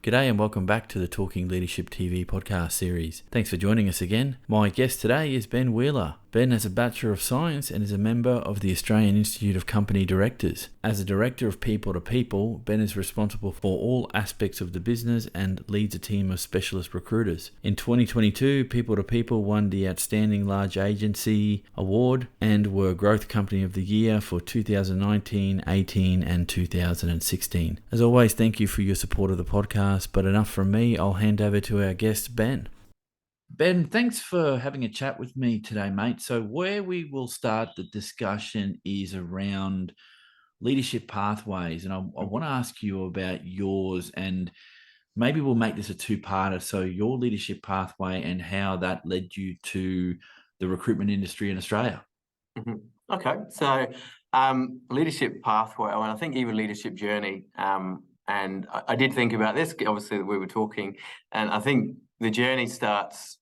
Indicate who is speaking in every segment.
Speaker 1: G'day and welcome back to the Talking Leadership TV podcast series. Thanks for joining us again. My guest today is Ben Wheeler. Ben has a Bachelor of Science and is a member of the Australian Institute of Company Directors. As a Director of People to People, Ben is responsible for all aspects of the business and leads a team of specialist recruiters. In 2022, People to People won the Outstanding Large Agency Award and were Growth Company of the Year for 2019, 18 and 2016. As always, thank you for your support of the podcast, but enough from me. I'll hand over to our guest, Ben. Ben, thanks for having a chat with me today, mate. So where we will start the discussion is around leadership pathways. And I want to ask you about yours, and maybe we'll make this a two-parter. So your leadership pathway and how that led you to the recruitment industry in Australia.
Speaker 2: Okay, so leadership pathway, and I think even leadership journey. And I did think about this, obviously, that we were talking, and I think the journey starts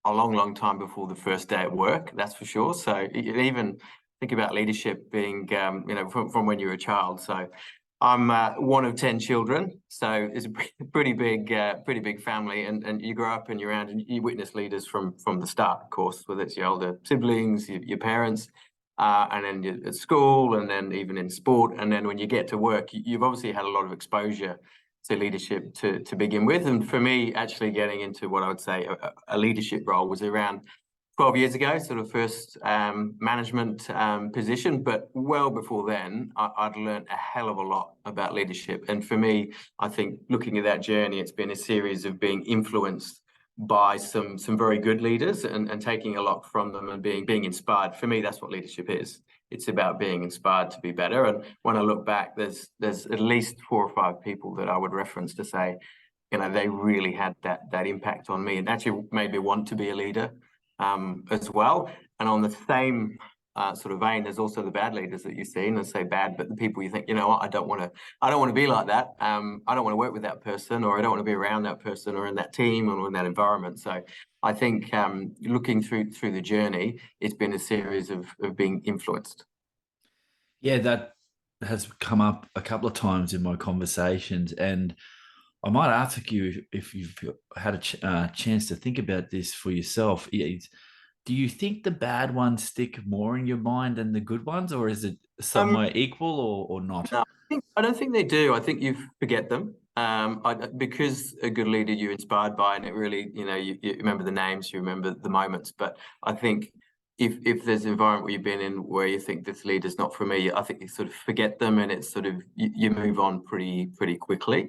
Speaker 2: a long time before the first day at work, that's for sure. So even think about leadership being, from when you're a child. So I'm one of 10 children, so it's a pretty big family, and you grow up and you're around and you witness leaders from the start, of course, whether it's your older siblings, your parents, and then you're at school, and then even in sport, and then when you get to work, you've obviously had a lot of exposure to leadership to begin with. And for me, actually getting into what I would say a leadership role was around 12 years ago, sort of first management position. But well before then, I'd learned a hell of a lot about leadership. And for me, I think looking at that journey, it's been a series of being influenced by some very good leaders and taking a lot from them and being inspired. For me, that's what leadership is. It's about being inspired to be better. And when I look back, there's at least 4 or 5 people that I would reference to say, they really had that impact on me and actually made me want to be a leader as well. And on the same sort of vein, there's also the bad leaders that you've seen. And say bad, but the people you think, what, I don't want to be like that. I don't want to work with that person, or I don't want to be around that person or in that team or in that environment. So I think looking through the journey, it's been a series of being influenced.
Speaker 1: Yeah, that has come up a couple of times in my conversations, and I might ask you if you've had a chance to think about this for yourself. Do you think the bad ones stick more in your mind than the good ones, or is it somewhere equal or not?
Speaker 2: No, I don't think they do. I think you forget them. Because a good leader you're inspired by, and it really, you remember the names, you remember the moments. But I think if there's an environment where you've been in where you think this leader's not for me, I think you sort of forget them, and it's sort of you move on pretty quickly.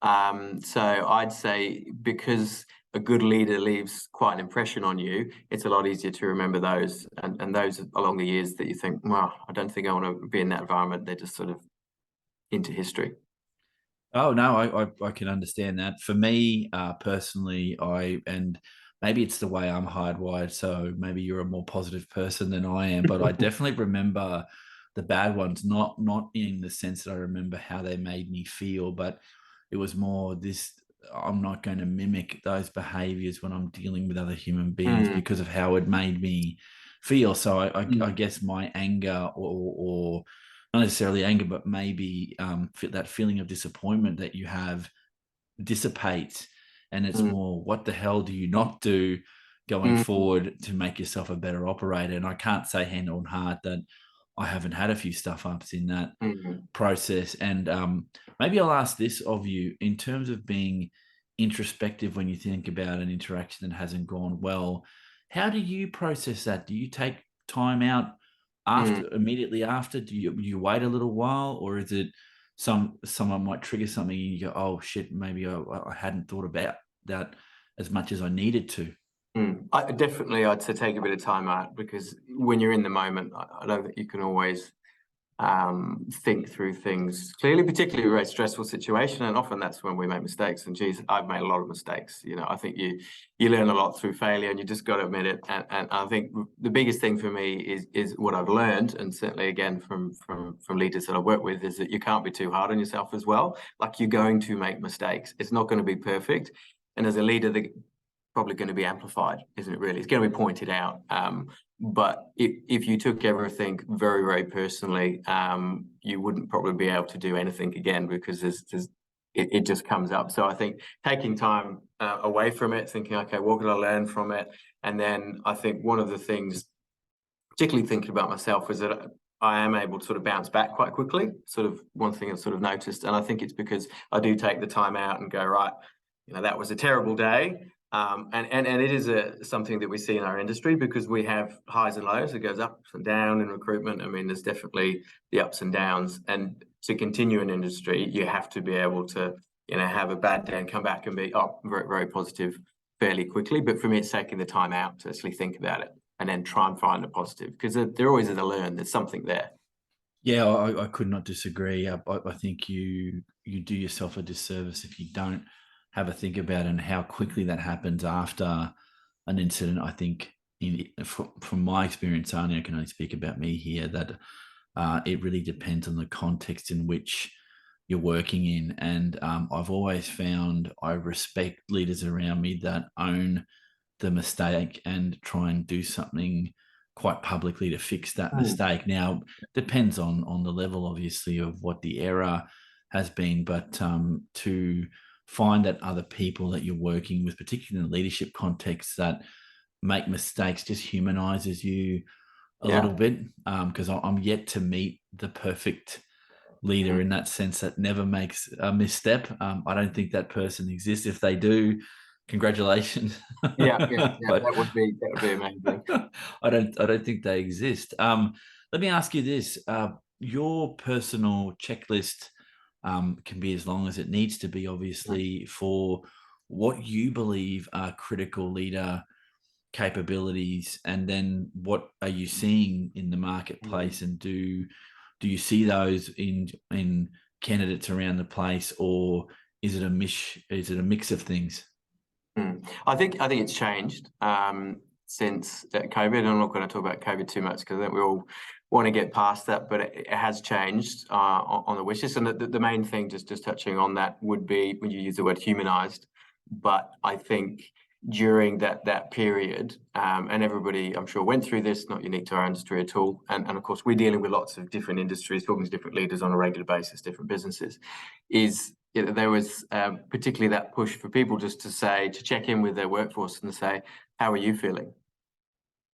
Speaker 2: So I'd say because a good leader leaves quite an impression on you, it's a lot easier to remember those and those along the years that you think, well, I don't think I want to be in that environment. They're just sort of into history.
Speaker 1: Oh no, I can understand that. For me, personally, and maybe it's the way I'm hardwired, so maybe you're a more positive person than I am, but I definitely remember the bad ones, not in the sense that I remember how they made me feel, but it was more this: I'm not going to mimic those behaviors when I'm dealing with other human beings because of how it made me feel. So I guess my anger or not necessarily anger, but maybe that feeling of disappointment that you have dissipates, and it's more, what the hell do you not do going forward to make yourself a better operator? And I can't say hand on heart that I haven't had a few stuff ups in that process. And maybe I'll ask this of you in terms of being introspective when you think about an interaction that hasn't gone well. How do you process that? Do you take time out immediately after? Do you wait a little while, or is it someone might trigger something and you go, oh shit, maybe I hadn't thought about that as much as I needed to?
Speaker 2: I'd say take a bit of time out, because when you're in the moment, I don't think you can always think through things clearly, particularly with a very stressful situation. And often that's when we make mistakes. And geez, I've made a lot of mistakes. I think you learn a lot through failure, and you just got to admit it. And I think the biggest thing for me is what I've learned, and certainly again from leaders that I work with, is that you can't be too hard on yourself as well. Like, you're going to make mistakes. It's not going to be perfect. And as a leader, probably going to be amplified, isn't it? Really, it's going to be pointed out. But if you took everything very personally, you wouldn't probably be able to do anything again, because there's it just comes up. So I think taking time away from it, thinking, okay, what can I learn from it? And then I think one of the things, particularly thinking about myself, is that I am able to sort of bounce back quite quickly. Sort of one thing I've sort of noticed, and I think it's because I do take the time out and go, right, that was a terrible day. And it is something that we see in our industry, because we have highs and lows. It goes up and down in recruitment. I mean, there's definitely the ups and downs. And to continue in industry, you have to be able to, have a bad day and come back and be very, very positive fairly quickly. But for me, it's taking the time out to actually think about it and then try and find the positive, because there always is a learn. There's something there.
Speaker 1: Yeah, I could not disagree. I think you do yourself a disservice if you don't have a think about it and how quickly that happens after an incident. I think from my experience, only I can only speak about me here, that it really depends on the context in which you're working in. And I've always found I respect leaders around me that own the mistake and try and do something quite publicly to fix that mistake. Now, depends on the level, obviously, of what the error has been, but to find that other people that you're working with, particularly in the leadership context, that make mistakes, just humanizes you a little bit, because I'm yet to meet the perfect leader in that sense that never makes a misstep. I don't think that person exists. If they do, congratulations.
Speaker 2: Yeah,
Speaker 1: But
Speaker 2: that would be amazing.
Speaker 1: I don't think they exist. Let me ask you this: your personal checklist can be as long as it needs to be, obviously, for what you believe are critical leader capabilities, and then what are you seeing in the marketplace, and do you see those in candidates around the place, or is it a mix of things?
Speaker 2: I think it's changed since COVID. I'm not going to talk about COVID too much, because I think we all want to get past that, but it has changed on the wish list. And the main thing, just touching on that, would be when you use the word humanized. But I think during that period, and everybody, I'm sure, went through this, not unique to our industry at all. And of course, we're dealing with lots of different industries, talking to different leaders on a regular basis, different businesses, there was particularly that push for people just to check in with their workforce and say, how are you feeling?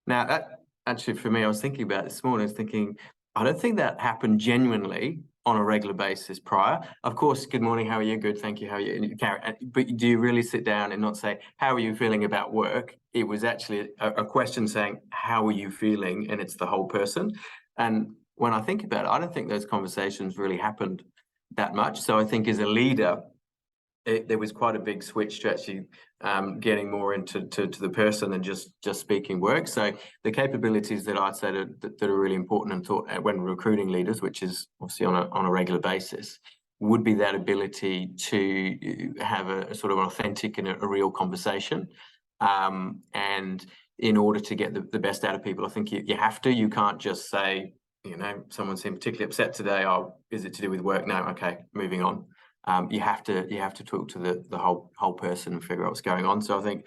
Speaker 2: Now, that actually, for me, I was thinking about this morning, I was thinking, I don't think that happened genuinely on a regular basis prior. Of course, good morning, how are you? Good, thank you, how are you? But do you really sit down and not say, how are you feeling about work? It was actually a question saying, how are you feeling? And it's the whole person. And when I think about it, I don't think those conversations really happened that much. So I think as a leader, there was quite a big switch to actually getting more into the person than just speaking work. So the capabilities that I'd say that are really important and thought when recruiting leaders, which is obviously on a regular basis, would be that ability to have a sort of an authentic and a real conversation. And in order to get the best out of people, I think you have to. You can't just say, someone seemed particularly upset today. Oh, is it to do with work? No, okay, moving on. You have to talk to the whole person and figure out what's going on. So I think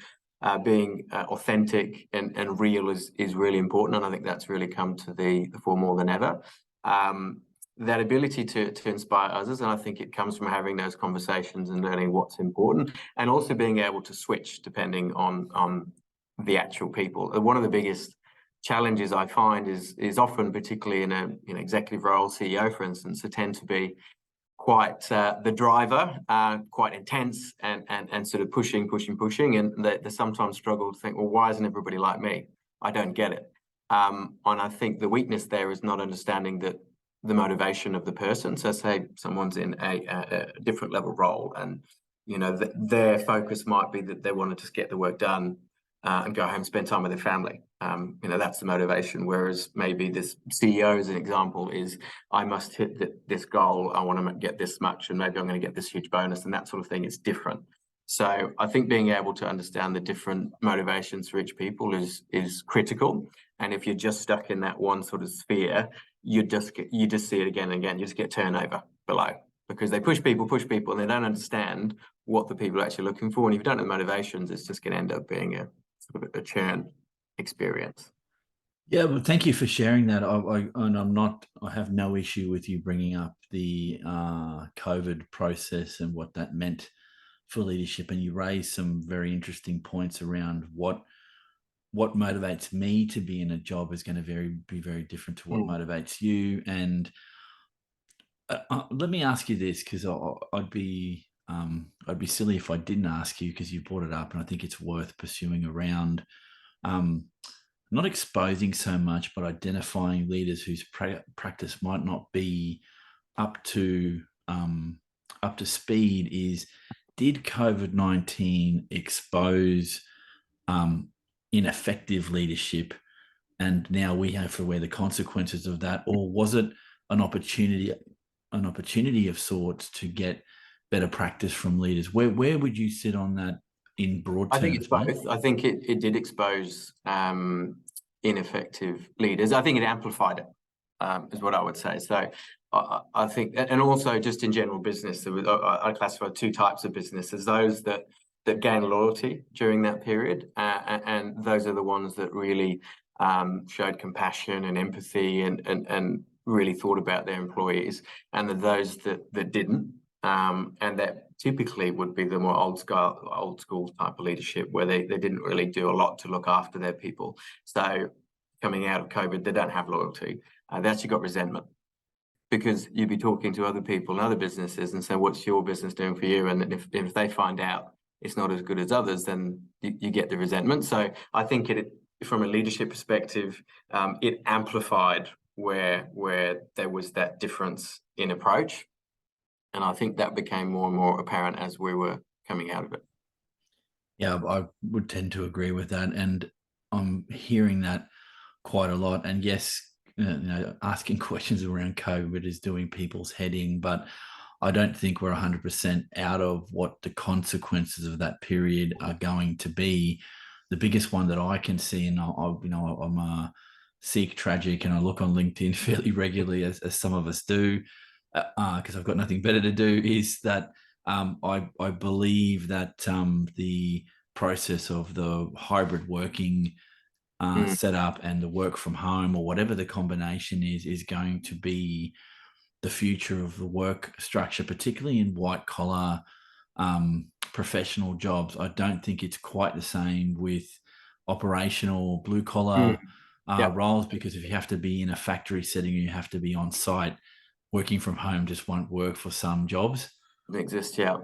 Speaker 2: being authentic and real is really important, and I think that's really come to the fore more than ever. That ability to inspire others, and I think it comes from having those conversations and learning what's important, and also being able to switch depending on the actual people. One of the biggest challenges I find is often, particularly in an executive role, CEO, for instance, they tend to be quite the driver, quite intense and sort of pushing, and they sometimes struggle to think, well, why isn't everybody like me? I don't get it. And I think the weakness there is not understanding that the motivation of the person. So say someone's in a different level role, and their focus might be that they want to just get the work done and go home, spend time with their family. That's the motivation. Whereas maybe this CEO, as an example, is I must hit this goal. I want to get this much, and maybe I'm going to get this huge bonus, and that sort of thing is different. So I think being able to understand the different motivations for each people is critical. And if you're just stuck in that one sort of sphere, you just see it again and again. You just get turnover below, because they push people, and they don't understand what the people are actually looking for. And if you don't know the motivations, it's just going to end up being a sort of a churn experience.
Speaker 1: Yeah, well, thank you for sharing that. And I have no issue with you bringing up the COVID process and what that meant for leadership. And you raised some very interesting points around what motivates me to be in a job is going to be very different to what
Speaker 2: Mm.
Speaker 1: motivates you. And let me ask you this, because I'd be silly if I didn't ask you, because you brought it up, and I think it's worth pursuing around. Um, Not exposing so much, but identifying leaders whose practice might not be up to up to speed. Is did COVID-19 expose um, ineffective leadership, and now we have to wear the consequences of that, or was it an opportunity of sorts to get better practice from leaders? Where would you sit on that in broad
Speaker 2: I think it's
Speaker 1: terms, mate?
Speaker 2: both. I think it did expose ineffective leaders. I think it amplified it, is what I would say. So I think, and also just in general business, I classify two types of businesses: those that gain loyalty during that period, and those are the ones that really showed compassion and empathy and really thought about their employees, and those that didn't. And that typically would be the more old school type of leadership where they didn't really do a lot to look after their people. So coming out of COVID, they don't have loyalty. They actually got resentment, because you'd be talking to other people and other businesses and say, what's your business doing for you? And if they find out it's not as good as others, then you get the resentment. So I think from a leadership perspective, it amplified where there was that difference in approach. And I think that became more and more apparent as we were coming out of it.
Speaker 1: Yeah, I would tend to agree with that, and I'm hearing that quite a lot. And yes, asking questions around COVID is doing people's head in, but I don't think we're 100% out of what the consequences of that period are going to be. The biggest one that I can see, and I'm a Sikh tragic, and I look on LinkedIn fairly regularly, as some of us do, because I've got nothing better to do, is that I believe that the process of the hybrid working
Speaker 2: Mm,
Speaker 1: set up and the work from home, or whatever the combination is going to be the future of the work structure, particularly in white collar professional jobs. I don't think it's quite the same with operational blue
Speaker 2: mm,
Speaker 1: collar
Speaker 2: yeah,
Speaker 1: roles, because if you have to be in a factory setting, you have to be on site. Working from home just won't work for some jobs.
Speaker 2: it exists. Yeah,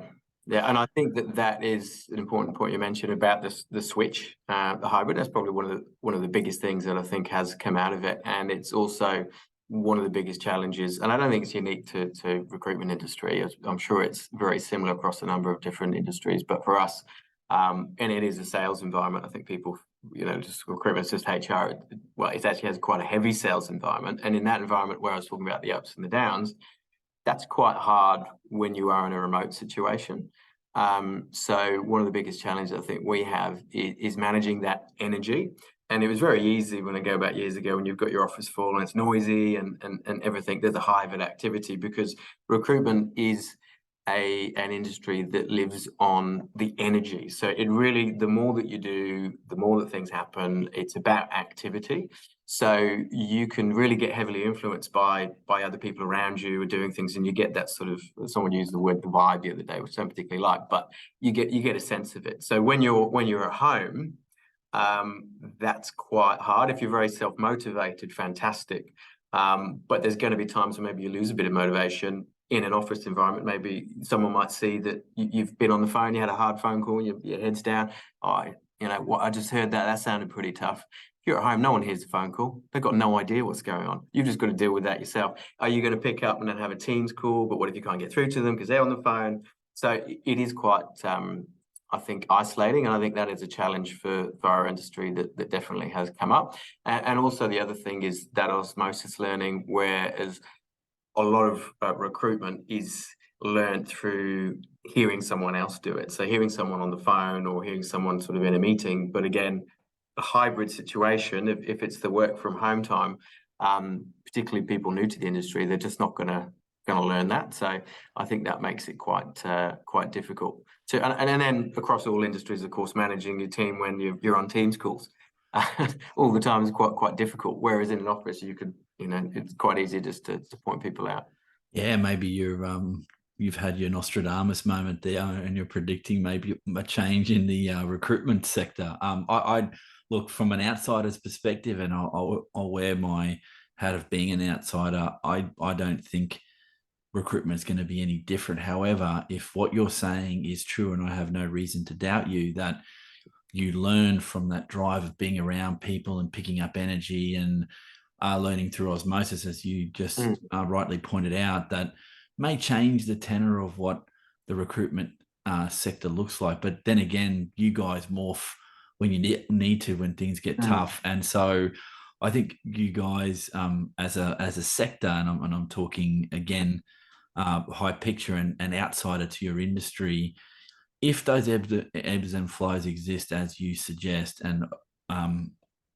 Speaker 2: yeah, and I think that is an important point you mentioned about the switch, the hybrid. That's probably one of the biggest things that I think has come out of it, and it's also one of the biggest challenges. And I don't think it's unique to recruitment industry. I'm sure it's very similar across a number of different industries, but for us, and it is a sales environment. I think people, just recruitment's just HR. Well, it actually has quite a heavy sales environment, and in that environment where I was talking about the ups and the downs, that's quite hard when you are in a remote situation. So one of the biggest challenges I think we have is managing that energy. And it was very easy when I go back years ago, when you've got your office full and it's noisy and everything. There's a hive of activity, because recruitment is an industry that lives on the energy. So it really, the more that you do, the more that things happen. It's about activity. So you can really get heavily influenced by other people around you who are doing things, and you get that sort of, someone used the word the vibe the other day, which I don't particularly like, but you get a sense of it. So when you're at home, that's quite hard. If you're very self-motivated, fantastic. But there's going to be times when maybe you lose a bit of motivation in an office environment. Maybe someone might see that you've been on the phone, you had a hard phone call, your head's down. Oh, what I just heard, that sounded pretty tough. If you're at home, no one hears the phone call. They've got no idea what's going on. You've just got to deal with that yourself. Are you going to pick up and then have a Teams call? But what if you can't get through to them because they're on the phone? So it is quite, I think, isolating, and I think that is a challenge for our industry that definitely has come up. And also the other thing is that osmosis learning, whereas a lot of recruitment is learned through hearing someone else do it. So hearing someone on the phone or hearing someone sort of in a meeting. But again, a hybrid situation, if it's the work from home time, particularly people new to the industry, they're just not going to learn that. So I think that makes it quite difficult to. And then across all industries, of course, managing your team when you're on Teams calls. all the time is quite difficult. Whereas in an office, you could, it's quite easy just to point people out.
Speaker 1: Yeah, maybe you've had your Nostradamus moment there, and you're predicting maybe a change in the recruitment sector. I look from an outsider's perspective, and I'll wear my hat of being an outsider. I don't think recruitment is going to be any different. However, if what you're saying is true, and I have no reason to doubt you, that you learn from that drive of being around people and picking up energy and learning through osmosis, as you just rightly pointed out, that may change the tenor of what the recruitment sector looks like. But then again, you guys morph when you need to, when things get tough. And so I think you guys, as a sector, and I'm talking again, high picture and outsider to your industry, if those ebbs and flows exist as you suggest, and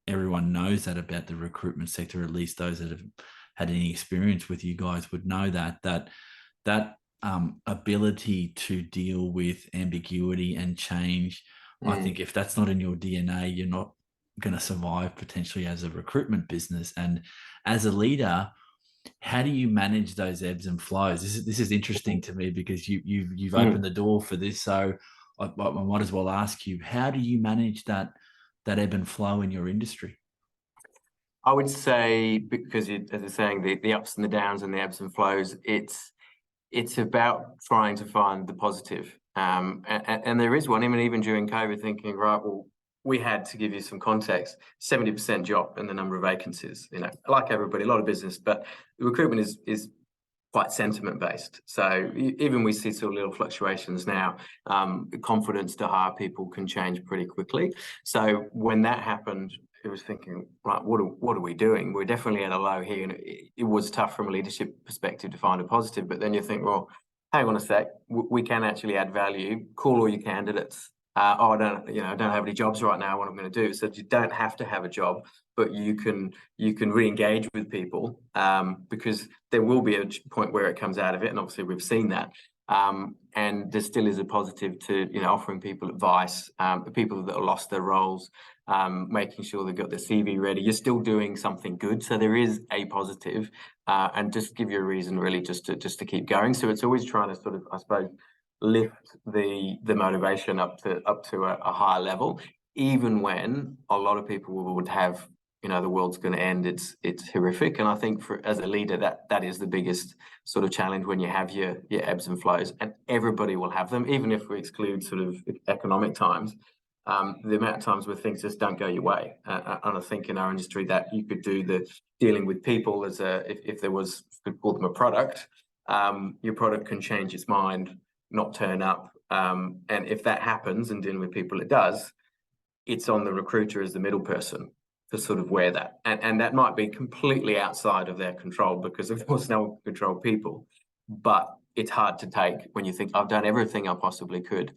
Speaker 1: everyone knows that about the recruitment sector, at least those that have had any experience with you guys would know that ability to deal with ambiguity and change. I think if that's not in your DNA, you're not going to survive potentially as a recruitment business. And as a leader, how do you manage those ebbs and flows? This is interesting to me, because you've opened the door for this. So I might as well ask you, how do you manage that ebb and flow in your industry?
Speaker 2: I would say, because as you're saying, the ups and the downs and the ebbs and flows, it's about trying to find the positive. And there is one. I mean, even during COVID, thinking, right, well, we had, to give you some context, 70% drop in the number of vacancies. Like everybody, a lot of business, but recruitment is quite sentiment based. So even we see sort of little fluctuations now. Confidence to hire people can change pretty quickly. So when that happened, it was thinking, right, what are we doing? We're definitely at a low here, and it was tough from a leadership perspective to find a positive. But then you think, well, hang on a sec, we can actually add value. Call all your candidates. I don't have any jobs right now. What I'm going to do? So you don't have to have a job, but you can re-engage with people, because there will be a point where it comes out of it, and obviously we've seen that. And there still is a positive to offering people advice, the people that have lost their roles, making sure they've got their CV ready. You're still doing something good, so there is a positive, and just give you a reason really just to keep going. So it's always trying to sort of, I suppose, lift the motivation up to a higher level, even when a lot of people would have, the world's going to end. It's horrific. And I think as a leader, that is the biggest sort of challenge when you have your ebbs and flows, and everybody will have them, even if we exclude sort of economic times. The amount of times where things just don't go your way. And I think in our industry that you could do the dealing with people as if there was, you could call them a product, your product can change its mind, not turn up. And if that happens, and dealing with people it does, it's on the recruiter as the middle person to sort of wear that. And that might be completely outside of their control, because of course no one can control people. But it's hard to take when you think, I've done everything I possibly could,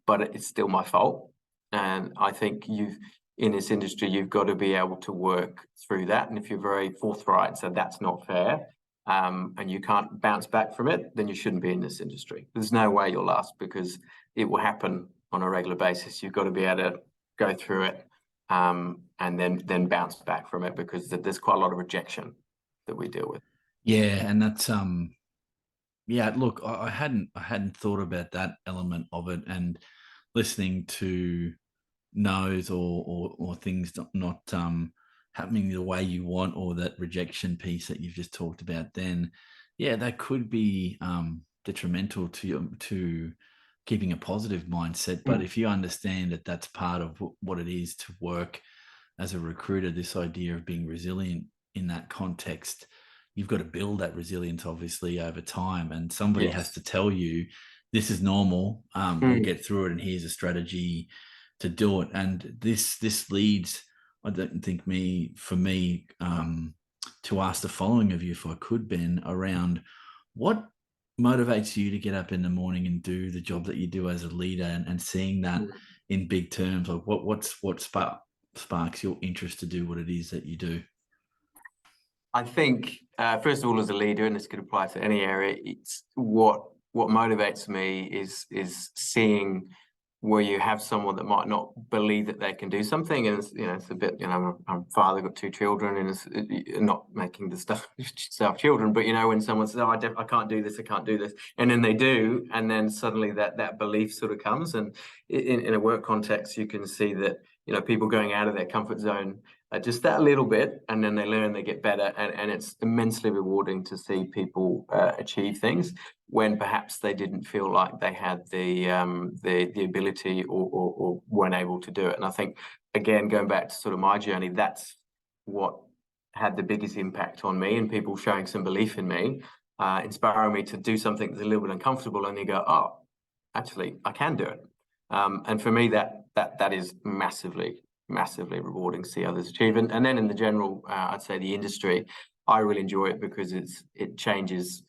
Speaker 2: but it's still my fault. And I think in this industry, you've got to be able to work through that. And if you're very forthright, so that's not fair, and you can't bounce back from it, then you shouldn't be in this industry. There's no way you'll last, because it will happen on a regular basis. You've got to be able to go through it, and then bounce back from it, because there's quite a lot of rejection that we deal with.
Speaker 1: Yeah, and that's yeah. Look, I hadn't thought about that element of it, and listening to no's or things not happening the way you want, or that rejection piece that you've just talked about, then yeah, that could be detrimental to keeping a positive mindset. But if you understand that that's part of what it is to work as a recruiter, this idea of being resilient in that context, you've got to build that resilience obviously over time, and somebody has to tell you this is normal. We'll get through it, and here's a strategy to do it. And this leads, I don't think for me to ask the following of you, if I could, Ben, around what motivates you to get up in the morning and do the job that you do as a leader, and seeing that in big terms, like what sparks your interest to do what it is that you do?
Speaker 2: I think, first of all, as a leader, and this could apply to any area, it's what motivates me is seeing where you have someone that might not believe that they can do something, and it's a bit, I'm a father, got 2 children, and not making the stuff children, but when someone says, "Oh, I can't do this, I can't do this," and then they do, and then suddenly that belief sort of comes, and in a work context, you can see that people going out of their comfort zone just that little bit, and then they learn, they get better, and it's immensely rewarding to see people achieve things when perhaps they didn't feel like they had the ability or weren't able to do it. And I think, again, going back to sort of my journey, that's what had the biggest impact on me, and people showing some belief in me, inspiring me to do something that's a little bit uncomfortable, and you go, oh, actually, I can do it. And for me, that is massively rewarding to see others achieve. And then in the general, I'd say the industry, I really enjoy it because it changes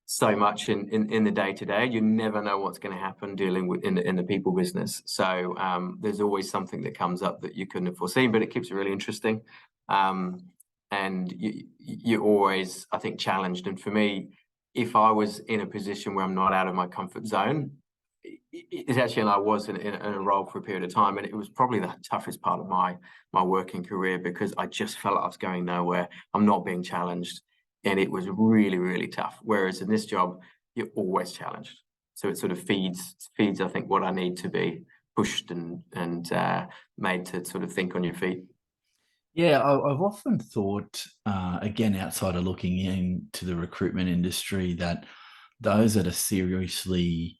Speaker 2: so much in the day-to-day. You never know what's going to happen dealing with in the people business. So there's always something that comes up that you couldn't have foreseen, but it keeps it really interesting. And you're always, I think, challenged. And for me, if I was in a position where I'm not out of my comfort zone, it's actually, and I was in a role for a period of time, and it was probably the toughest part of my working career, because I just felt like I was going nowhere. I'm not being challenged, and it was really, really tough. Whereas in this job, you're always challenged, so it sort of feeds I think what I need to be pushed and made to sort of think on your feet.
Speaker 1: Yeah, I've often thought, again, outside of looking into the recruitment industry, that those that are seriously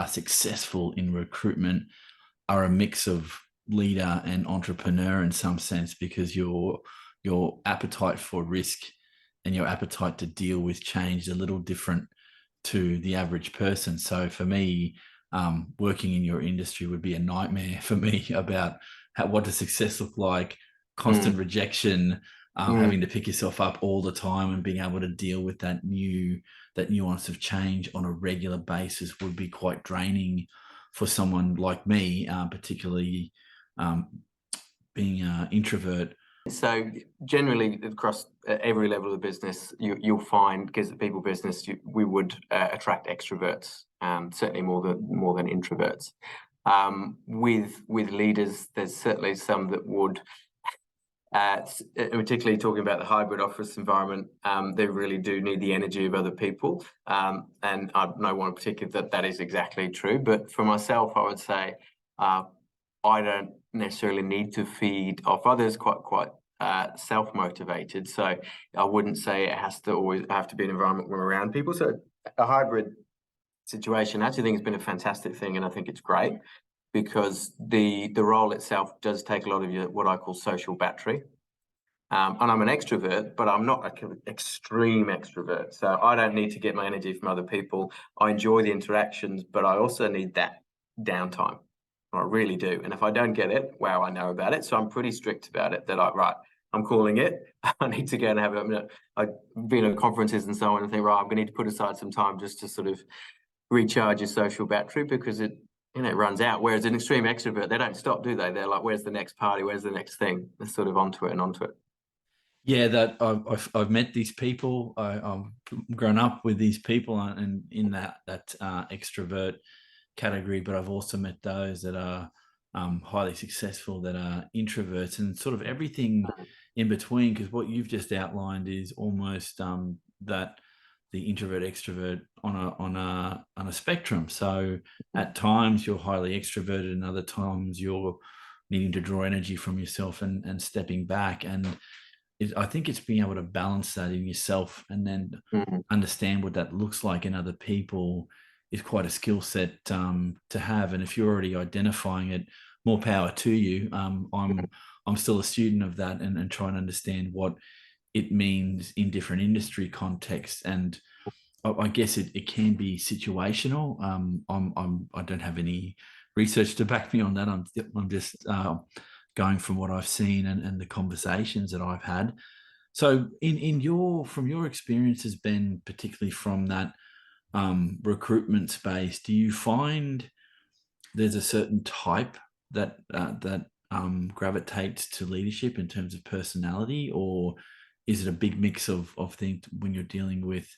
Speaker 1: successful in recruitment are a mix of leader and entrepreneur in some sense, because your appetite for risk and your appetite to deal with change is a little different to the average person. So for me, working in your industry would be a nightmare for me about what does success look like, constant rejection, having to pick yourself up all the time, and being able to deal with that nuance of change on a regular basis would be quite draining for someone like me, particularly being an introvert.
Speaker 2: So generally across every level of the business, you'll find, because the people business, we would attract extroverts, certainly more than introverts. With leaders, there's certainly some that would, particularly talking about the hybrid office environment, they really do need the energy of other people. And I know one in particular that is exactly true. But for myself, I would say I don't necessarily need to feed off others, quite self-motivated. So I wouldn't say it has to always have to be an environment where we're around people. So a hybrid situation, I actually think, has been a fantastic thing, and I think it's great, because the role itself does take a lot of your, what I call, social battery. And I'm an extrovert, but I'm not an extreme extrovert. So I don't need to get my energy from other people. I enjoy the interactions, but I also need that downtime. I really do. And if I don't get it, wow, I know about it. So I'm pretty strict about it, that I'm calling it. I need to go and have it. I've been at conferences and so on, and think, right, I'm going to need to put aside some time just to sort of recharge your social battery, because it runs out. Whereas an extreme extrovert, they don't stop, do they? They're like, where's the next party? Where's the next thing? They're sort of onto it.
Speaker 1: Yeah, that I've met these people. I've grown up with these people, and in that extrovert category. But I've also met those that are highly successful, that are introverts, and sort of everything in between. Because what you've just outlined is almost that the introvert extrovert on a spectrum. So at times you're highly extroverted, and other times you're needing to draw energy from yourself and stepping back. And I think it's being able to balance that in yourself, and then understand what that looks like in other people is quite a skill set to have. And if you're already identifying it, more power to you. I'm still a student of that, and trying to understand what it means in different industry contexts. And I guess it can be situational. I don't have any research to back me on that. I'm just going from what I've seen and the conversations that I've had. So from your experiences, Ben, particularly from that recruitment space, do you find there's a certain type that gravitates to leadership in terms of personality, or is it a big mix of things when you're dealing with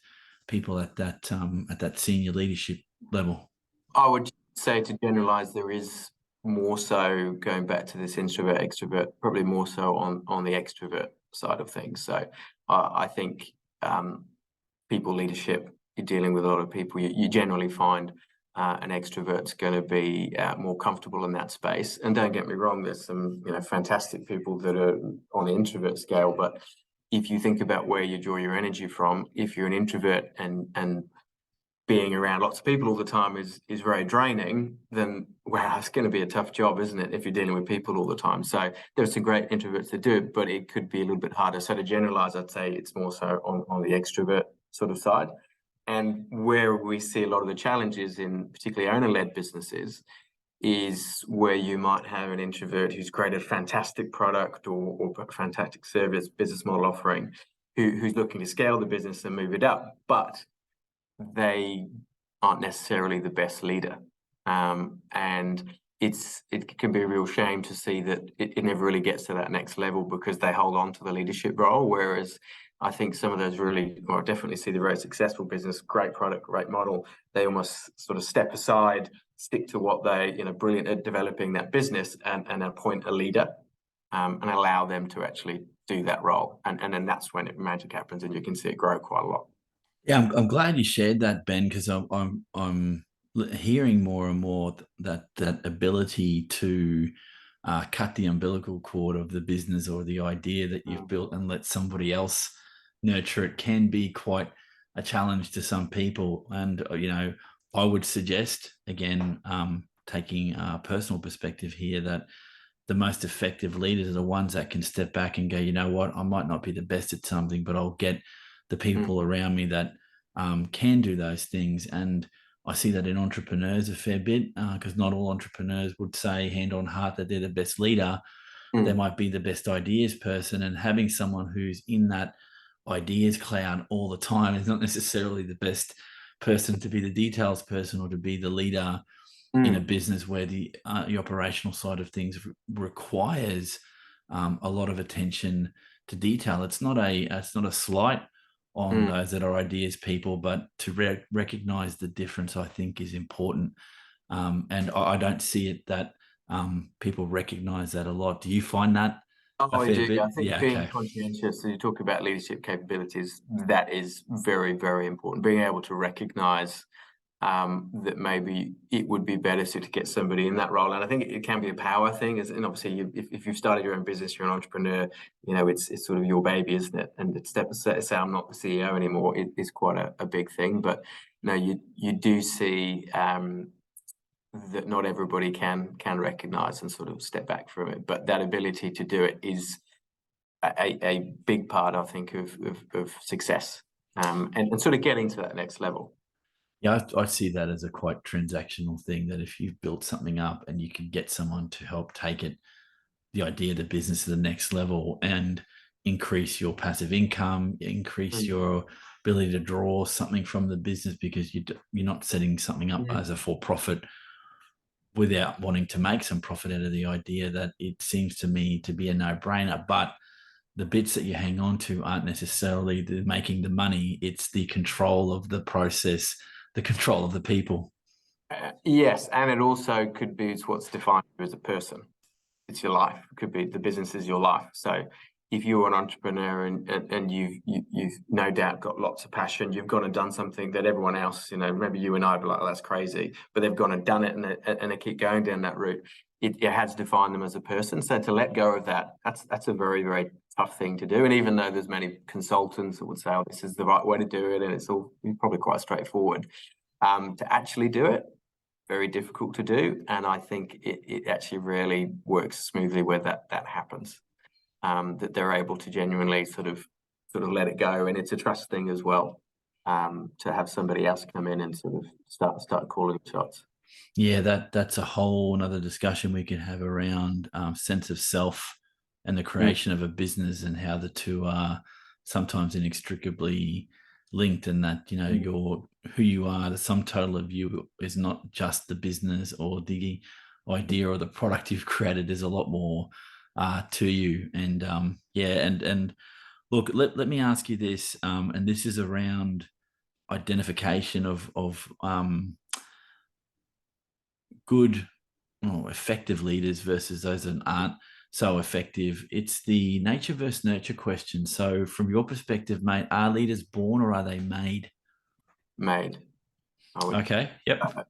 Speaker 1: people at that senior leadership level?
Speaker 2: I would say to generalize, there is more so going back to this introvert extrovert, probably more so on the extrovert side of things. So I think people leadership, you're dealing with a lot of people, you generally find an extrovert's going to be more comfortable in that space. And don't get me wrong, there's some fantastic people that are on the introvert scale, but if you think about where you draw your energy from, if you're an introvert and being around lots of people all the time is very draining, then wow, it's going to be a tough job, isn't it, if you're dealing with people all the time? So there's some great introverts that do it, but it could be a little bit harder. So to generalize, I'd say it's more so on the extrovert sort of side. And where we see a lot of the challenges in particularly owner-led businesses is where you might have an introvert who's created a fantastic product or fantastic service, business model offering, who's looking to scale the business and move it up, but they aren't necessarily the best leader. And it can be a real shame to see that it never really gets to that next level because they hold on to the leadership role. Whereas I think some of those really, or definitely see the very successful business, great product, great model, they almost sort of step aside, stick to what they, brilliant at developing that business and appoint a leader and allow them to actually do that role. And then that's when magic happens and you can see it grow quite a lot.
Speaker 1: Yeah, I'm glad you shared that, Ben, because I'm hearing more and more that ability to cut the umbilical cord of the business or the idea that you've built and let somebody else nurture it can be quite a challenge to some people. And I would suggest again, taking a personal perspective here, that the most effective leaders are the ones that can step back and go, you know what, I might not be the best at something, but I'll get the people around me that can do those things. And I see that in entrepreneurs a fair bit, because not all entrepreneurs would say hand on heart that they're the best leader. They might be the best ideas person, and having someone who's in that ideas cloud all the time is not necessarily the best person to be the details person or to be the leader in a business where the operational side of things requires a lot of attention to detail. It's not a slight on those that are ideas people, but to recognize the difference, I think, is important. And I don't see it that people recognize that a lot. Do you find that
Speaker 2: Oh,
Speaker 1: a
Speaker 2: I
Speaker 1: fair
Speaker 2: do.
Speaker 1: bit?
Speaker 2: I think
Speaker 1: Yeah.
Speaker 2: being
Speaker 1: Okay.
Speaker 2: conscientious, so you talk about leadership capabilities, that is very, very important. Being able to recognize that maybe it would be better to get somebody in that role. And I think it can be a power thing. And obviously, if you've started your own business, you're an entrepreneur, it's sort of your baby, isn't it? And to say I'm not the CEO anymore is quite a big thing. But you do see that not everybody can recognize and sort of step back from it. But that ability to do it is a big part, I think, of success and sort of getting to that next level.
Speaker 1: Yeah, I see that as a quite transactional thing, that if you've built something up and you can get someone to help take it, the idea of the business to the next level, and increase your passive income, increase your ability to draw something from the business, because you're not setting something up as a for-profit without wanting to make some profit out of the idea, that it seems to me to be a no-brainer. But the bits that you hang on to aren't necessarily the making the money. It's the control of the process, the control of the people.
Speaker 2: Yes, and it also could be it's what's defined you as a person. It's your life. It could be the business is your life. So if you're an entrepreneur and you've no doubt got lots of passion, you've gone and done something that everyone else, maybe you and I would be like, oh, that's crazy, but they've gone and done it and they keep going down that route. It has defined them as a person. So to let go of that, that's a very, very tough thing to do. And even though there's many consultants that would say, oh, this is the right way to do it, and it's all probably quite straightforward, to actually do it, very difficult to do. And I think it actually really works smoothly where that happens, that they're able to genuinely sort of let it go. And it's a trust thing as well, to have somebody else come in and sort of start calling the shots.
Speaker 1: Yeah, that's a whole another discussion we can have around sense of self and the creation of a business, and how the two are sometimes inextricably linked, and that your who you are, the sum total of you, is not just the business or the idea or the product you've created. There's a lot more to you. And and look, let me ask you this, and this is around identification of good, effective leaders versus those that aren't so effective. It's the nature versus nurture question. So, from your perspective, mate, are leaders born or are they made?
Speaker 2: Made. I would,
Speaker 1: Okay. Yep.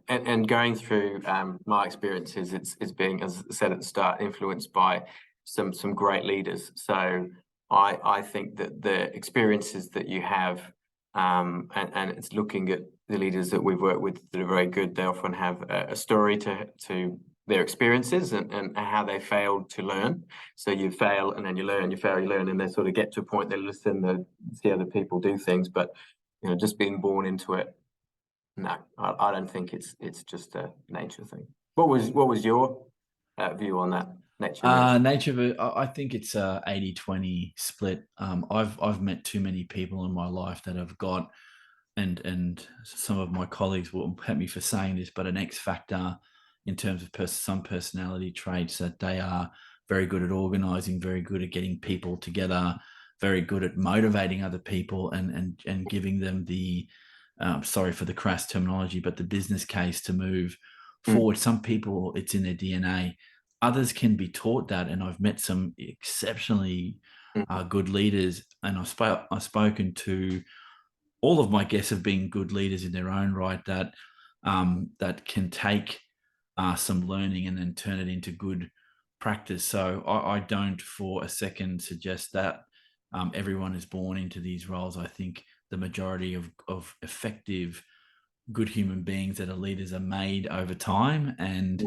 Speaker 2: and going through my experiences, it's being, as I said at the start, influenced by some great leaders. So I think that the experiences that you have, and it's looking at the leaders that we've worked with that are very good. They often have a story to their experiences and how they failed to learn. So you fail and then you learn, you fail, you learn, and they sort of get to a point they listen, they see other people do things, but just being born into it. No, I don't think it's just a nature thing. What was your view on that, nature nurture?
Speaker 1: Nature, I think it's a 80-20 split. I've met too many people in my life that have got, and some of my colleagues will hate me for saying this, but an X factor in terms of some personality traits that they are very good at organizing, very good at getting people together, very good at motivating other people, and giving them the sorry for the crass terminology, but the business case to move
Speaker 2: Mm,
Speaker 1: forward. Some people, it's in their DNA. Others can be taught that, and I've met some exceptionally
Speaker 2: mm,
Speaker 1: good leaders, and I've spoken to all of my guests have been good leaders in their own right that can take some learning and then turn it into good practice. So I don't for a second suggest that everyone is born into these roles. I think the majority of effective good human beings that are leaders are made over time, and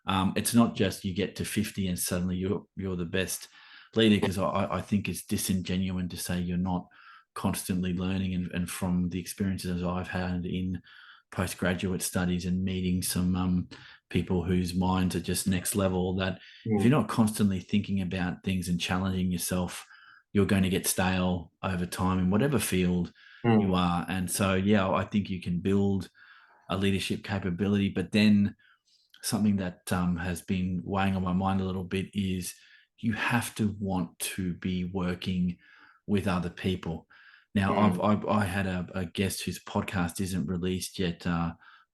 Speaker 2: mm,
Speaker 1: it's not just you get to 50 and suddenly you're the best leader, because I think it's disingenuous to say you're not constantly learning, and from the experiences I've had in postgraduate studies and meeting some people whose minds are just next level, that if you're
Speaker 2: mm,
Speaker 1: not constantly thinking about things and challenging yourself, you're going to get stale over time in whatever field you
Speaker 2: mm,
Speaker 1: are. And so, yeah, I think you can build a leadership capability, but then something that has been weighing on my mind a little bit is you have to want to be working with other people. Now,
Speaker 2: mm,
Speaker 1: I had a guest whose podcast isn't released yet.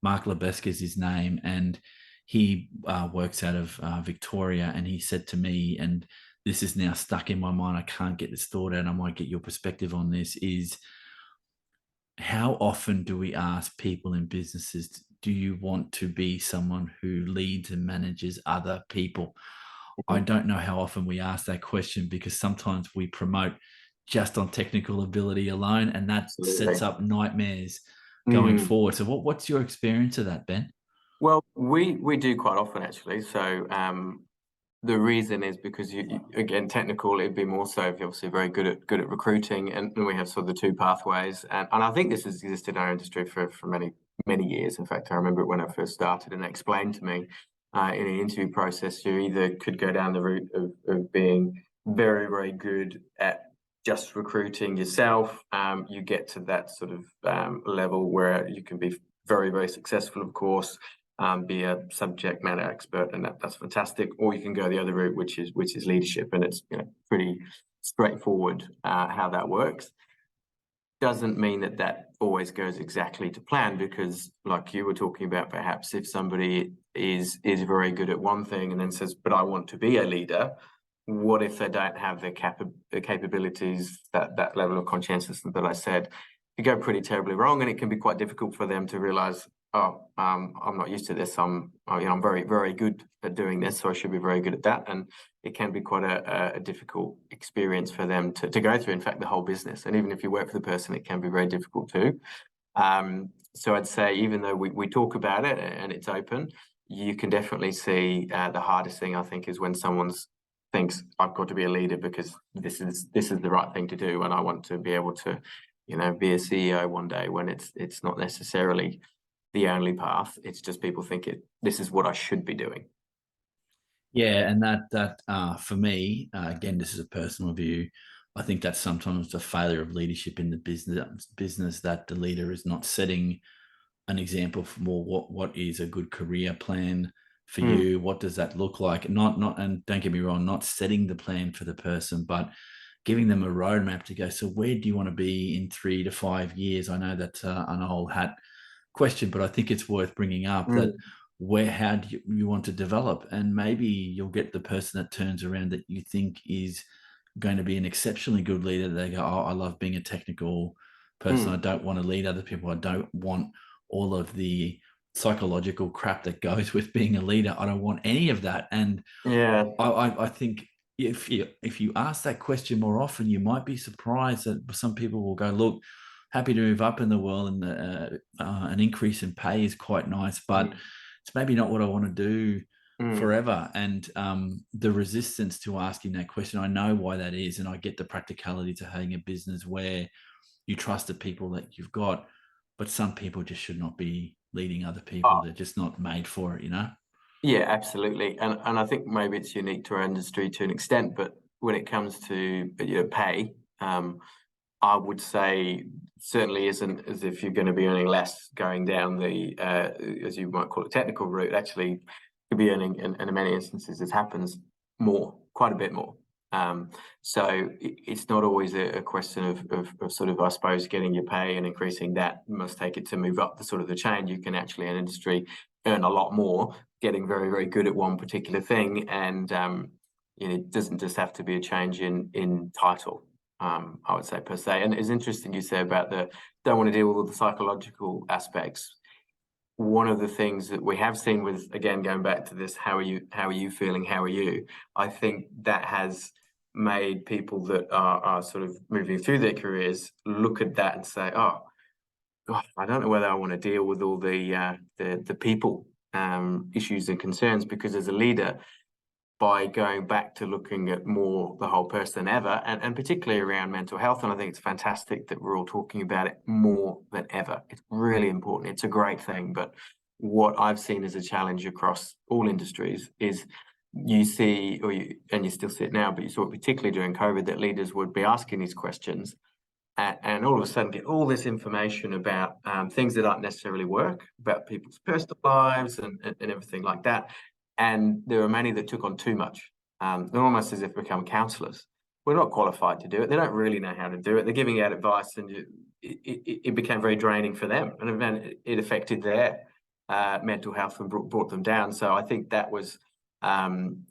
Speaker 1: Mark Lebeska is his name, and he works out of Victoria. And he said to me, and this is now stuck in my mind, I can't get this thought out. I might get your perspective on this, is how often do we ask people in businesses, do you want to be someone who leads and manages other people? I
Speaker 2: mm.
Speaker 1: don't know how often we ask that question, because sometimes we promote just on technical ability alone, and that sets
Speaker 2: Absolutely.
Speaker 1: up nightmares going
Speaker 2: Mm.
Speaker 1: forward. So what's your experience of that, Ben?
Speaker 2: Well, we do quite often actually. So the reason is because again, technical, it'd be more so if you're obviously very good at recruiting, and we have sort of the two pathways, and I think this has existed in our industry for many years. In fact, I remember it when I first started, and they explained to me in an interview process, you either could go down the route of being very good at just recruiting yourself. You get to that sort of level where you can be very successful, of course, be a subject matter expert, and that's fantastic. Or you can go the other route, which is leadership, and it's pretty straightforward how that works. Doesn't mean that always goes exactly to plan, because, like you were talking about, perhaps if somebody is very good at one thing and then says, "But I want to be a leader," what if they don't have the capabilities, that level of conscientiousness that I said? It go pretty terribly wrong, and it can be quite difficult for them to realize, oh, I'm not used to this. I'm very good at doing this, so I should be very good at that. And it can be quite a difficult experience for them to go through. In fact, the whole business, and even if you work for the person, it can be very difficult too. So I'd say, even though we talk about it and it's open, you can definitely see the hardest thing, I think, is when someone's thinks, I've got to be a leader because this is the right thing to do, and I want to be able to, be a CEO one day, when it's not necessarily the only path. It's just people think this is what I should be doing.
Speaker 1: Yeah, and that for me, again, this is a personal view. I think that's sometimes the failure of leadership in the business, that the leader is not setting an example for more what is a good career plan for
Speaker 2: Mm,
Speaker 1: you. What does that look like? Not and don't get me wrong, not setting the plan for the person, but giving them a roadmap to go, so where do you want to be in 3 to 5 years? I know that's an old hat question, but I think it's worth bringing up, that
Speaker 2: mm,
Speaker 1: how do you want to develop, and maybe you'll get the person that turns around that you think is going to be an exceptionally good leader. They go, oh, I love being a technical person. I
Speaker 2: Mm.
Speaker 1: don't want to lead other people. I don't want all of the psychological crap that goes with being a leader. I don't want any of that. And
Speaker 2: Yeah.
Speaker 1: I think if you ask that question more often, you might be surprised that some people will go, look, happy to move up in the world, and an increase in pay is quite nice, but
Speaker 2: Mm.
Speaker 1: it's maybe not what I want to do
Speaker 2: Mm.
Speaker 1: forever. And the resistance to asking that question, I know why that is, and I get the practicality to having a business where you trust the people that you've got, but some people just should not be leading other people.
Speaker 2: Oh,
Speaker 1: They're just not made for it, you know?
Speaker 2: yeah, absolutely. And I think maybe it's unique to our industry to an extent, but when it comes to pay, I would say certainly isn't as if you're going to be earning less going down the as you might call it, technical route. Actually, could be earning, in many instances, it happens more, quite a bit more. Um, so it's not always a question of sort of, I suppose, getting your pay and increasing that. You must take it to move up the sort of the chain. You can actually in industry earn a lot more, getting very, very good at one particular thing, and it doesn't just have to be a change in title. I would say per se. And it's interesting you say about the don't want to deal with all the psychological aspects. One of the things that we have seen with, again, going back to this, how are you feeling? How are you? I think that has made people that are sort of moving through their careers look at that and say, oh, God, I don't know whether I want to deal with all the people issues and concerns, because as a leader, by going back to looking at more the whole person than ever, and particularly around mental health. And I think it's fantastic that we're all talking about it more than ever. It's really important. It's a great thing. But what I've seen as a challenge across all industries is you see, and you still see it now, but you saw it particularly during COVID, that leaders would be asking these questions and all of a sudden get all this information about things that aren't necessarily work, about people's personal lives and everything like that. And there are many that took on too much. They're almost as if become counsellors. We're not qualified to do it. They don't really know how to do it. They're giving out advice, and it became very draining for them, and then it affected their mental health and brought them down. So I think that was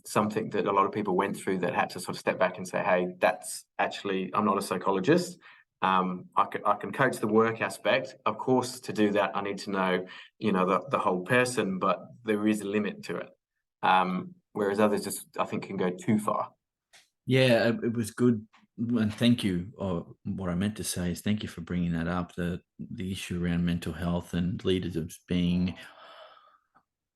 Speaker 2: something that a lot of people went through, that had to sort of step back and say, "Hey, that's actually, I'm not a psychologist. I can coach the work aspect. Of course, to do that, I need to know, the whole person, but there is a limit to it. Whereas others just, I think, can go too far.
Speaker 1: Yeah, it was good, and thank you. Or what I meant to say is thank you for bringing that up. The issue around mental health and leaders being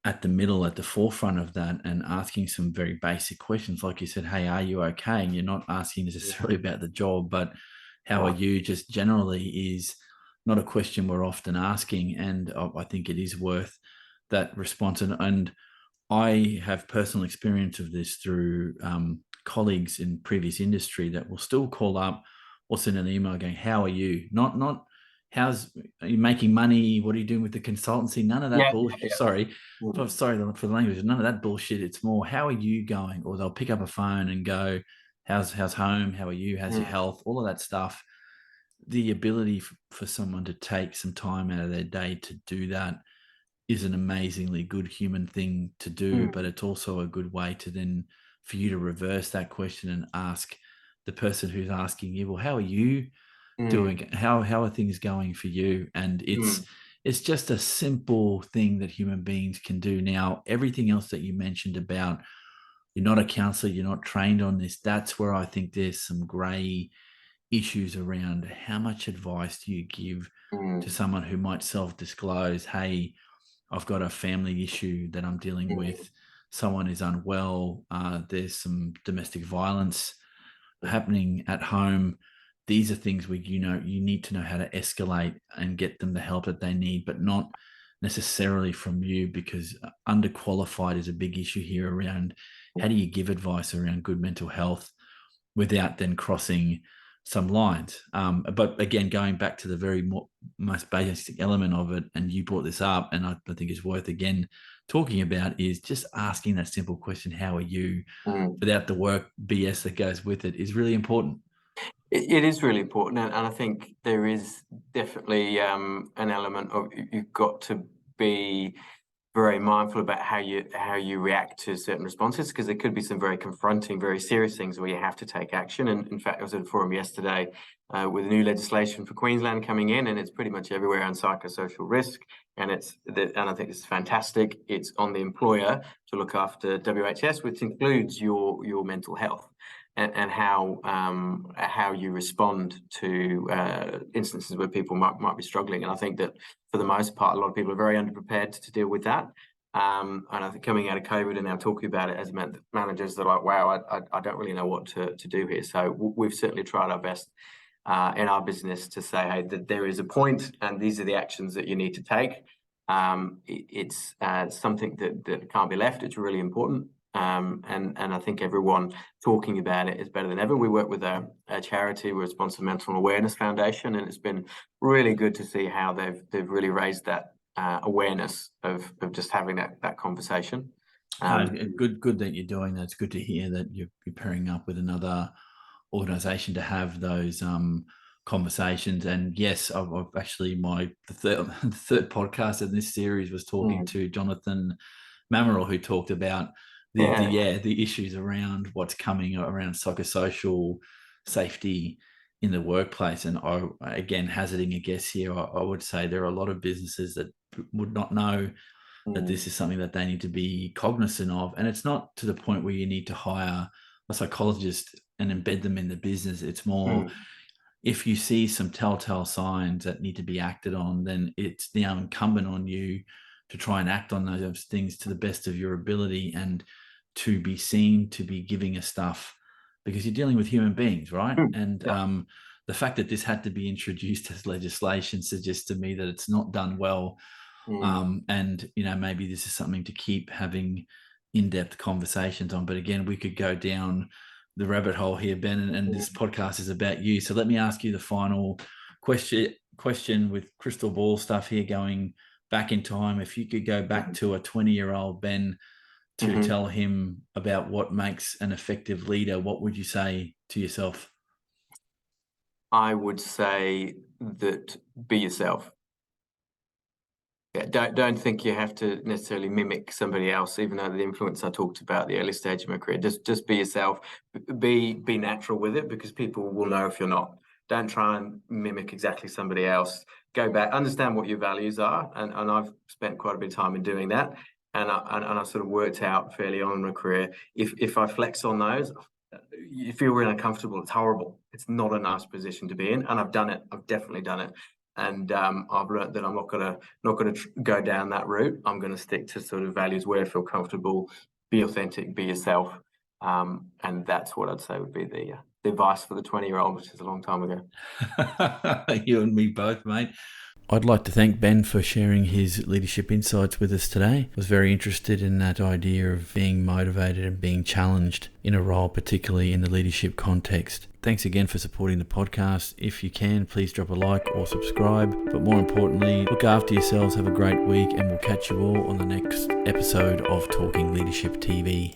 Speaker 1: at the middle, at the forefront of that, and asking some very basic questions, like you said, "Hey, are you okay?" And you're not asking necessarily about the job, but "How are
Speaker 2: Right.
Speaker 1: you?" Just generally is not a question we're often asking, and I think it is worth that response. And I have personal experience of this through colleagues in previous industry that will still call up or send an email going, "How are you?" Not how's are you making money? What are you doing with the consultancy? None of that
Speaker 2: Yeah,
Speaker 1: bullshit.
Speaker 2: yeah,
Speaker 1: Sorry,
Speaker 2: mm,
Speaker 1: sorry for the language. None of that bullshit. It's more, how are you going? Or they'll pick up a phone and go, how's home? How are you? How's your
Speaker 2: mm,
Speaker 1: health? All of that stuff. The ability for someone to take some time out of their day to do that is an amazingly good human thing to do, but
Speaker 2: mm,
Speaker 1: it's also a good way to then for you to reverse that question and ask the person who's asking you, well, how are you
Speaker 2: mm,
Speaker 1: doing? How are things going for you? And
Speaker 2: mm,
Speaker 1: it's just a simple thing that human beings can do. Now, everything else that you mentioned about you're not a counselor, you're not trained on this, that's where I think there's some gray issues around how much advice do you give to
Speaker 2: mm,
Speaker 1: someone who might self-disclose, hey, I've got a family issue that I'm dealing
Speaker 2: mm,
Speaker 1: with. Someone is unwell. There's some domestic violence
Speaker 2: mm,
Speaker 1: happening at home. These are things where you need to know how to escalate and get them the help that they need, but not necessarily from you, because underqualified is a big issue here around how do you give advice around good mental health without then crossing some lines. But again, going back to the most basic element of it, and you brought this up, and I think it's worth again talking about, is just asking that simple question, "How are you?"
Speaker 2: mm.
Speaker 1: without the work BS that goes with it, is really important.
Speaker 2: It is really important, and I think there is definitely an element of you've got to be very mindful about how you react to certain responses, because there could be some very confronting, very serious things where you have to take action. And in fact, I was at a forum yesterday with new legislation for Queensland coming in, and it's pretty much everywhere on psychosocial risk. And and I think it's fantastic. It's on the employer to look after WHS, which includes your mental health and how you respond to instances where people might be struggling. And I think that for the most part, a lot of people are very underprepared to deal with that. And I think coming out of COVID and now talking about it as managers, they're like, wow, I don't really know what to do here. So we've certainly tried our best in our business to say, hey, that there is a point and these are the actions that you need to take. It's something that can't be left. It's really important. And I think everyone talking about it is better than ever. We work with a charity, Responsive Mental Awareness Foundation, and it's been really good to see how they've really raised that awareness of just having that conversation.
Speaker 1: Good that you're doing that. It's good to hear that you're pairing up with another organisation to have those conversations. And yes, I've actually the third podcast in this series was talking to Jonathan Mamerel, who talked about the issues around what's coming around psychosocial safety in the workplace. And again, hazarding a guess here, I would say there are a lot of businesses that would not know that this is something that they need to be cognizant of. And it's not to the point where you need to hire a psychologist and embed them in the business. It's more if you see some telltale signs that need to be acted on, then it's now incumbent on you to try and act on those things to the best of your ability and to be seen to be giving us stuff, because you're dealing with human beings, right? And the fact that this had to be introduced as legislation suggests to me that it's not done well. And, maybe this is something to keep having in-depth conversations on. But again, we could go down the rabbit hole here, Ben, and this podcast is about you. So let me ask you the final question with crystal ball stuff here, going back in time. If you could go back to a 20-year-old Ben to tell him about what makes an effective leader, what would you say to yourself?
Speaker 2: I would say that be yourself. Yeah, don't think you have to necessarily mimic somebody else, even though the influence I talked about at the early stage of my career. Just be yourself, be natural with it, because people will know if you're not. Don't try and mimic exactly somebody else. Go back, understand what your values are, and I've spent quite a bit of time in doing that. And I sort of worked out fairly on in my career, if I flex on those, you feel really uncomfortable. It's horrible. It's not a nice position to be in, and I've done it. I've definitely done it. And I've learned that I'm not gonna go down that route. I'm gonna stick to sort of values where I feel comfortable. Be authentic, be yourself, and that's what I'd say would be the advice for the 20-year-old, which is a long time ago.
Speaker 1: You and me both, mate. I'd like to thank Ben for sharing his leadership insights with us today. I was very interested in that idea of being motivated and being challenged in a role, particularly in the leadership context. Thanks again for supporting the podcast. If you can, please drop a like or subscribe. But more importantly, look after yourselves, have a great week, and we'll catch you all on the next episode of Talking Leadership TV.